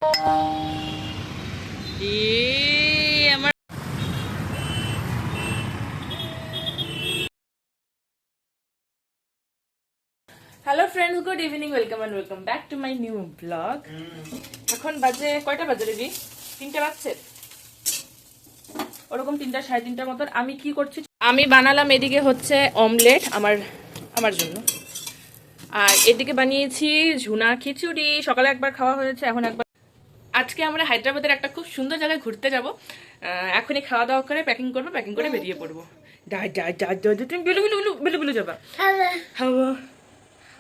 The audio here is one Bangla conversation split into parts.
আমার hello friends, good evening, welcome and welcome back to my new blog. এখন বাজে কয়টা বাজে রেডি? 3টে বাজছে, ওরকম 3টা 3:30টার মতন। আমি কি করছি, আমি বানালাম এদিকে হচ্ছে অমলেট আমার জন্য, আর এদিকে বানিয়েছি ঝুনা খিচুড়ি। সকালে একবার খাওয়া হয়েছে, এখন একবার। আজকে আমরা হায়দ্রাবাদের একটা খুব সুন্দর জায়গায় ঘুরতে যাব। এখনই খাওয়া দাওয়া করে প্যাকিং করবো, প্যাকিং করে বেরিয়ে পড়বো। তুমি বিলু যাবা।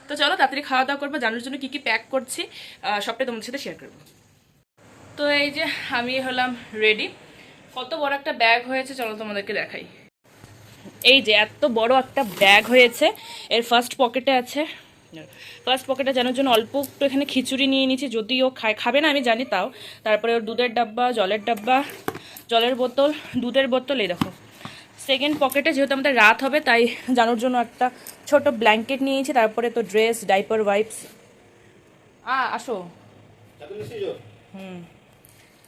তো চলো তাড়াতাড়ি খাওয়া দাওয়া করবো। জানার জন্য কি কি প্যাক করছি সবটাই তোমাদের সাথে শেয়ার করবো। তো এই যে আমি হলাম রেডি। কত বড় একটা ব্যাগ হয়েছে চলো তোমাদেরকে দেখাই। এই যে এত বড় একটা ব্যাগ হয়েছে। এর ফার্স্ট পকেটে আছে, ফার্স্ট পকেটে জানার জন্য অল্প একটু এখানে খিচুড়ি নিয়ে নিয়েছি। যদিও খাবে না আমি জানি, তাও। তারপরে ওর দুধের ডাব্বা, জলের ডাব্বা, জলের বোতল, দুধের বোতল। এই দেখো সেকেন্ড পকেটে, যেহেতু আমাদের রাত হবে তাই জানার জন্য একটা ছোট ব্ল্যাঙ্কেট নিয়েছি। তারপরে তো ড্রেস, ডাইপার, ওয়াইপস। আসো।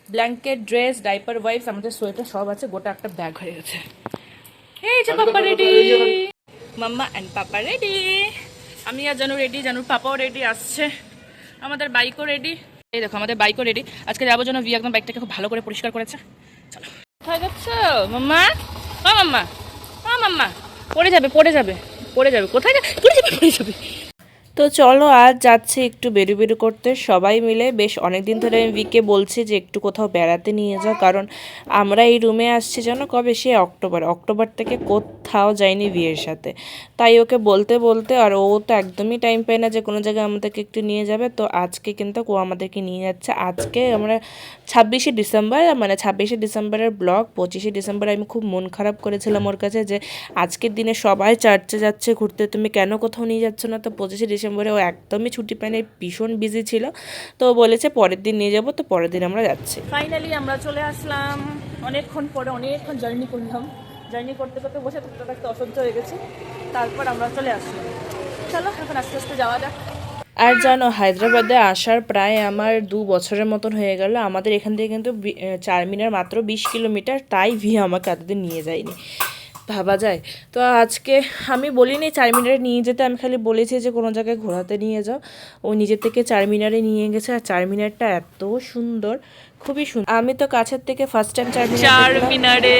ব্ল্যাঙ্কেট, ড্রেস, ডাইপার, ওয়াইপস, আমাদের সোয়েটার সব আছে। গোটা একটা ব্যাগ হয়ে গেছে। এই যে papa ready, mamma and papa ready. আমি আর জানু রেডি, জানুর পাপাও রেডি, আসছে। আমাদের বাইকও রেডি। এই দেখো আমাদের বাইকও রেডি। আজকে যাওয়ার জন্য ভি একদম বাইকটাকে খুব ভালো করে পরিষ্কার করেছে। চলো। কোথায় যাচ্ছ মাম্মা? মাম্মা, মাম্মা পড়ে যাবে, পড়ে যাবে, পড়ে যাবে। কোথায় পড়ে যাবে, পড়ে যাবে। তো চলো আজ যাচ্ছি একটু বেরু করতে সবাই মিলে। বেশ অনেকদিন ধরে আমি ভিকে বলছি যে একটু কোথাও বেড়াতে নিয়ে যাও, কারণ আমরা এই রুমে আসছি যেন কবে, সে অক্টোবর থেকে কোথাও যায়নি বিয়ের সাথে। তাই ওকে বলতে বলতে, আর ও তো একদমই টাইম পায় না যে কোনো জায়গায় আমাদেরকে একটু নিয়ে যাবে। তো আজকে কিন্তু ও আমাদেরকে নিয়ে যাচ্ছে। আজকে আমরা 26শে ডিসেম্বর, মানে 26শে ডিসেম্বরের ব্লগ। 25শে ডিসেম্বরে আমি খুব মন খারাপ করেছিলাম ওর কাছে যে আজকের দিনে সবাই চার্চে যাচ্ছে ঘুরতে, তুমি কেন কোথাও নিয়ে যাচ্ছ না। তো 25শে ডিসেম্বরে ও একদমই ছুটি পায়নি, ভীষণ বিজি ছিল। তো বলেছে পরের দিন নিয়ে যাব, তো পরের দিন আমরা যাচ্ছি। ফাইনালি আমরা চলে আসলাম অনেকক্ষণ পরে। অনেকক্ষণ জার্নি করলাম, জার্নি করতে করতে বসে থাকতে থাকতে অসহ্য হয়ে গেছে। তারপর আমরা চলে আসলাম। চলো এখন আস্তে আস্তে যাওয়া যাক। আর জানো, হায়দ্রাবাদে আসার প্রায় আমার 2 বছরের মতন হয়ে গেল। আমাদের এখান থেকে কিন্তু চারমিনার মাত্র 20 কিলোমিটার, তাই ভি আমাকে এতদিন নিয়ে যায়নি, ভাবা যায়। তো আজকে আমি বলিনি চারমিনারে নিয়ে যেতে, আমি খালি বলেছি যে কোনো জায়গায় ঘোরাতে নিয়ে যাও। ও নিজের থেকে চারমিনারে নিয়ে গেছে। আর চারমিনারটা এত সুন্দর, খুবই সুন্দর। আমি তো কাছের থেকে ফার্স্ট টাইম চারমিনারে।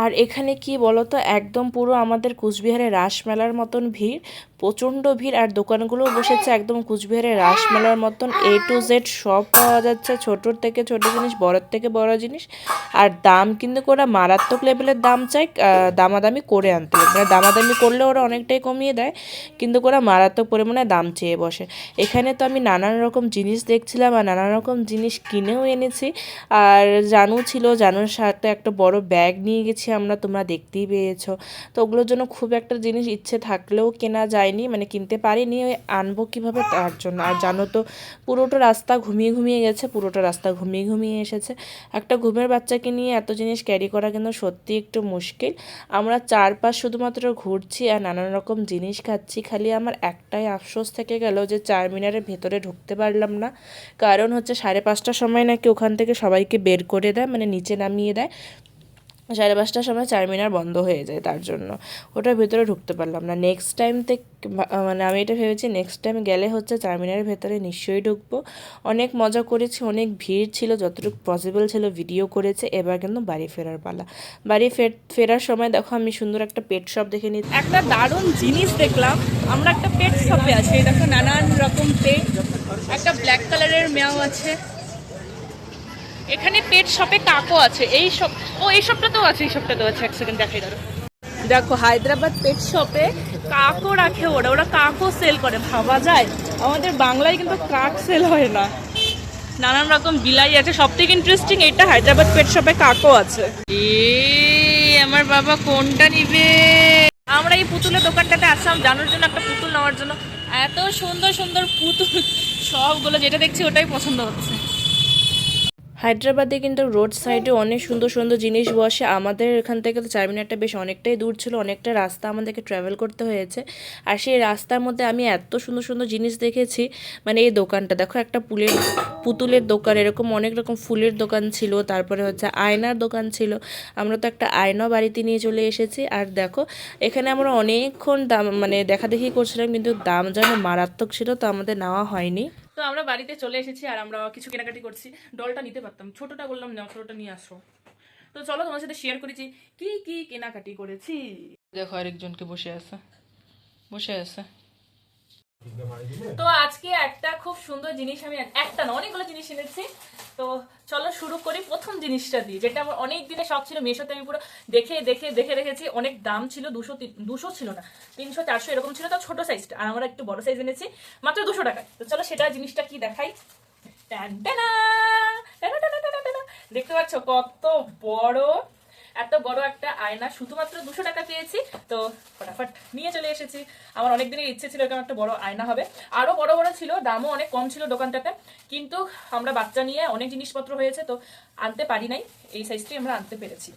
আর এখানে কি বলতো, একদম পুরো আমাদের কুচবিহারের রাসমেলার মতন ভিড়, প্রচণ্ড ভিড়। আর দোকানগুলোও বসেছে একদম কুচবিহারের রাসমেলার মতন। A to Z সব পাওয়া যাচ্ছে, ছোটোর থেকে ছোটো জিনিস, বড়োর থেকে বড় জিনিস। আর দাম কিন্তু ওরা মারাত্মক লেভেলের দাম চাই, দামাদামি করে আনতে হবে। মানে দামাদামি করলে ওরা অনেকটাই কমিয়ে দেয়, কিন্তু ওরা মারাত্মক পরিমাণে দাম চেয়ে বসে। এখানে তো আমি নানান রকম জিনিস দেখছিলাম আর নানান রকম জিনিস কিনেও এনেছি। আর জানু ছিল, জানুর সাথে একটা বড় ব্যাগ নিয়ে গেছি আমরা, তোমরা দেখতেই পেয়েছো। তো ওগুলোর জন্য খুব একটা জিনিস ইচ্ছে থাকলেও কেনা যায়নি, মানে কিনতে পারিনি। ওই আনবো কীভাবে তার জন্য। আর জানো তো পুরোটা রাস্তা ঘুমিয়ে গেছে, পুরোটা রাস্তা ঘুমিয়ে এসেছে। একটা ঘুমের বাচ্চাকে নিয়ে এত জিনিস ক্যারি করা কিন্তু সত্যি একটু মুশকিল। আমরা চারপাশ শুধুমাত্র ঘুরছি আর নানান রকম জিনিস খাচ্ছি। খালি আমার একটাই আফসোস থেকে গেল যে চারমিনারের ভেতরে ঢুকতে পারলাম না। কারণ হচ্ছে 5:30টার সময় নাকি ওখান থেকে সবাইকে বের করে দেয়, মানে নিচে নামিয়ে দেয়। 5:30টার সময় চারমিনার বন্ধ হয়ে যায়, তার জন্য ওটার ভেতরে ঢুকতে পারলাম না। নেক্সট টাইম থেকে মানে আমি এটা ভেবেছি নেক্সট টাইম গেলে হচ্ছে চারমিনারের ভেতরে নিশ্চয়ই ঢুকবো। অনেক মজা করেছি, অনেক ভিড় ছিল, যতটুকু পসিবল ছিল ভিডিও করেছে। এবার কিন্তু বাড়ি ফেরার পালা। বাড়ি ফেরার সময় দেখো আমি সুন্দর একটা পেট শপ দেখে নিই, একটা দারুণ জিনিস দেখলাম। আমরা একটা পেট শপে আছি, দেখো নানান রকম পেট। একটা ব্ল্যাক কালারের মেয়াও আছে এখানে। পেট শপে কাকও আছে। এই সব, এই সবটাতেও আছে, এই সবটাতেও আছে। 1 সেকেন্ড দেখাই দাঁড়ো। দেখো হায়দ্রাবাদ পেট শপে কাকও রাখে ওরা কাকও সেল করে, ভাবা যায়। আমাদের বাংলায় কিন্তু কাক সেল হয় না। নানান রকম বিলাই আছে। সব থেকে ইন্টারেস্টিং এটা, হায়দ্রাবাদ পেট শপে কাকও আছে। আমার বাবা কোনটা নিবে? আমরা এই পুতুলের দোকানটাতে আসলাম জানার জন্য, একটা পুতুল নেওয়ার জন্য। এত সুন্দর সুন্দর পুতুল, সবগুলো যেটা দেখছি ওটাই পছন্দ হচ্ছে। হায়দ্রাবাদে কিন্তু রোড সাইডে অনেক সুন্দর সুন্দর জিনিস বসে। আমাদের এখান থেকে তো চারমিনারটা বেশ অনেকটাই দূর ছিল, অনেকটা রাস্তা আমাদেরকে ট্রাভেল করতে হয়েছে। আর সেই রাস্তার মধ্যে আমি এত সুন্দর সুন্দর জিনিস দেখেছি, মানে এই দোকানটা দেখো, একটা পুতুলের দোকান, এরকম অনেক রকম ফুলের দোকান ছিল, তারপরে হচ্ছে আয়নার দোকান ছিল। আমরা তো একটা আয়না বাড়িতে নিয়ে চলে এসেছি। আর দেখো এখানে আমরা অনেকক্ষণ দাম মানে দেখাদেখি করছিলাম, কিন্তু দাম যেন মারাত্মক ছিল, তো আমাদের নেওয়া হয়নি। তো আমরা বাড়িতে চলে এসেছি আর আমরা কিছু কেনাকাটি করছি। ডলটা নিতে পারতাম, ছোটটা বললাম না, ছোটটা নিয়ে আসো। তো চলো তোমার সাথে শেয়ার করেছি কি কি কেনাকাটি করেছি। দেখো আরেকজনকে বসে আছে। তো আজকে একটা খুব সুন্দর জিনিস, আমি একটা না অনেকগুলো জিনিস এনেছি। তো চলো শুরু করি প্রথম জিনিসটা দিয়ে, যেটা আমার অনেক দিনের শখ ছিল। মেশোতে আমি পুরো দেখে দেখে দেখে রেখেছি। অনেক দাম ছিল, 200 ছিল না, 300 400 এরকম ছিল, তো ছোট সাইজটা। আর আমরা একটু বড় সাইজ এনেছি মাত্র 200 টাকায়। তো চলো সেটা জিনিসটা কি দেখাই। দেখতে পাচ্ছ কত বড়, এত বড় একটা আয়না শুধুমাত্র 200 টাকা পেয়েছি। তো ফটাফট নিয়ে চলে এসেছি। আমার অনেক দিনের ইচ্ছে ছিল এরকম একটা বড় আয়না হবে। আরো বড় বড় ছিল, দামও অনেক কম ছিল দোকানটাতে, কিন্তু আমরা বাচ্চা নিয়ে অনেক জিনিসপত্র হয়েছে তো আনতে পারি নাই। এই সাইজটাই আমরা আনতে পেরেছি।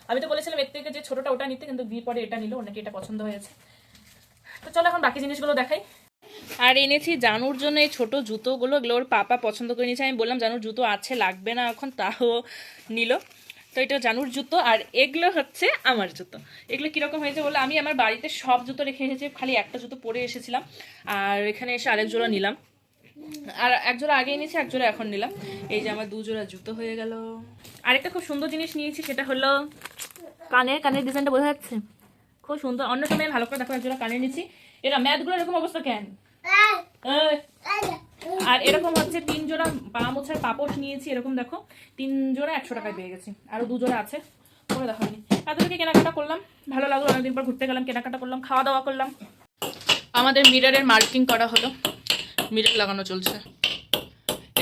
আমি তো বলেছিলাম এর থেকে যে ছোটটা ওটা নিতে, কিন্তু বিয়ে পরে এটা নিল, ওনাকে এটা পছন্দ হয়েছে। তো চলো এখন বাকি জিনিসগুলো দেখাই। আর এনেছি জানুর জন্য এই ছোট জুতোগুলো, এগুলো ওর পাপা পছন্দ করে নিয়েছে। আমি বললাম জানুর জুতো আছে, লাগবে না এখন, তাও নিল। তো এটা জানুর জুতো, আর এগুলো হচ্ছে আমার জুতো। এগুলো কীরকম হয়েছে বলে, আমি আমার বাড়িতে সব জুতো রেখে এসেছি, খালি একটা জুতো পরে এসেছিলাম। আর এখানে এসে আরেক জোড়া নিলাম, আর এক জোড়া আগে এনেছি, এক জোড়া এখন নিলাম। এই যে আমার 2 জোড়া জুতো হয়ে গেল। আরেকটা খুব সুন্দর জিনিস নিয়েছি, সেটা হলো কানের ডিজাইনটা বোঝা যাচ্ছে, খুব সুন্দর। অন্য সময় ভালো করে দেখো, এক জোড়া কানের নিয়েছি। এরা ম্যাথগুলো এরকম অবস্থা কেন? আর এরকম হচ্ছে 3 জোড়া পা মোছার পাপোশ নিয়েছি, এরকম দেখো 3 জোড়া 100 টাকায় পেয়ে গেছি। আরো 2 জোড়া আছে, পরে দেখাবনি। এতটুকু কেনাকাটা করলাম, ভালো লাগলো। অনেকদিন পর ঘুরতে গেলাম, কেনাকাটা করলাম, খাওয়া দাওয়া করলাম। আমাদের মিররের মার্কিং করা হলো, মিরর লাগানো চলছে,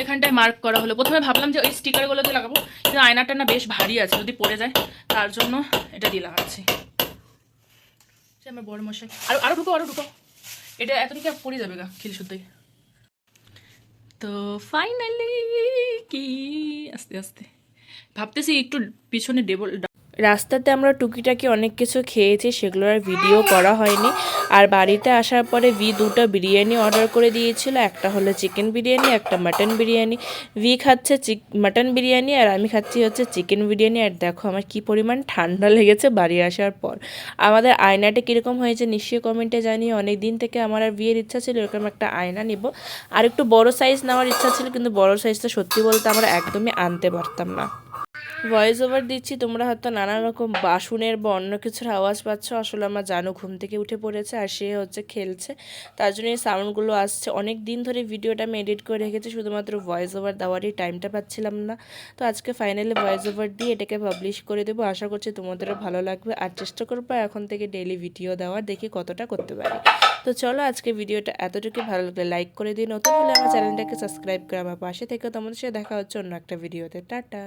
এখানটায় মার্ক করা হলো। প্রথমে ভাবলাম যে ওই স্টিকারগুলোতে লাগাবো, কিন্তু আয়নাটা না বেশ ভারী আছে, যদি পড়ে যায়, তার জন্য এটা দিয়ে লাগাচ্ছি। আমার বড় মশাই, আরো ঢুকো। এটা এতদিকে পড়ে যাবে গা খিল শুদ্ধই। তো ফাইনালি কি, আস্তে আস্তে ভাবতেছি একটু পিছনে রাস্তাতে আমরা টুকিটাকি অনেক কিছু খেয়েছি, সেগুলোর আর ভিডিও করা হয়নি। আর বাড়িতে আসার পরে 2টা বিরিয়ানি অর্ডার করে দিয়েছিল, একটা হলো চিকেন বিরিয়ানি, একটা মাটন বিরিয়ানি। খাচ্ছে মাটন বিরিয়ানি, আর আমি খাচ্ছি হচ্ছে চিকেন বিরিয়ানি। আর দেখো আমার কি পরিমাণ ঠান্ডা লেগেছে বাড়ি আসার পর। আমাদের আয়নাটা কীরকম হয়েছে নিশ্চয়ই কমেন্টে জানিয়ে। অনেক দিন থেকে আমার আর বিয়ের ইচ্ছা ছিল এরকম একটা আয়না নেব, আর একটু বড় সাইজ নেওয়ার ইচ্ছা ছিল, কিন্তু বড় সাইজটা সত্যি বলতে আমরা একদমই আনতে পারতাম না। ভয়েস ওভার দিচ্ছি, তোমরা হয়তো নানা রকম বাসনের বা অন্য কিছুর আওয়াজ পাচ্ছ। আসলে আমার জানু ঘুম থেকে উঠে পড়েছে, আর সে হচ্ছে খেলছে, তার জন্য এই সাউন্ডগুলো আসছে। অনেক দিন ধরে ভিডিওটা আমি এডিট করে রেখেছি, শুধুমাত্র ভয়েস ওভার দেওয়ারই টাইমটা পাচ্ছিলাম না। তো আজকে ফাইনালি ভয়েস ওভার দিয়ে এটাকে পাবলিশ করে দেবো। আশা করছি তোমাদেরও ভালো লাগবে, আর চেষ্টা করবো এখন থেকে ডেইলি ভিডিও দেওয়ার, দেখি কতটা করতে পারি। তো চলো আজকে ভিডিওটা এতটুকু, ভালো লাগলে লাইক করে দিই, নতুন হলে আমার চ্যানেলটাকে সাবস্ক্রাইব করে আমার পাশে থেকে। তোমাদের সাথে দেখা হচ্ছে অন্য একটা ভিডিওতে। টাটা।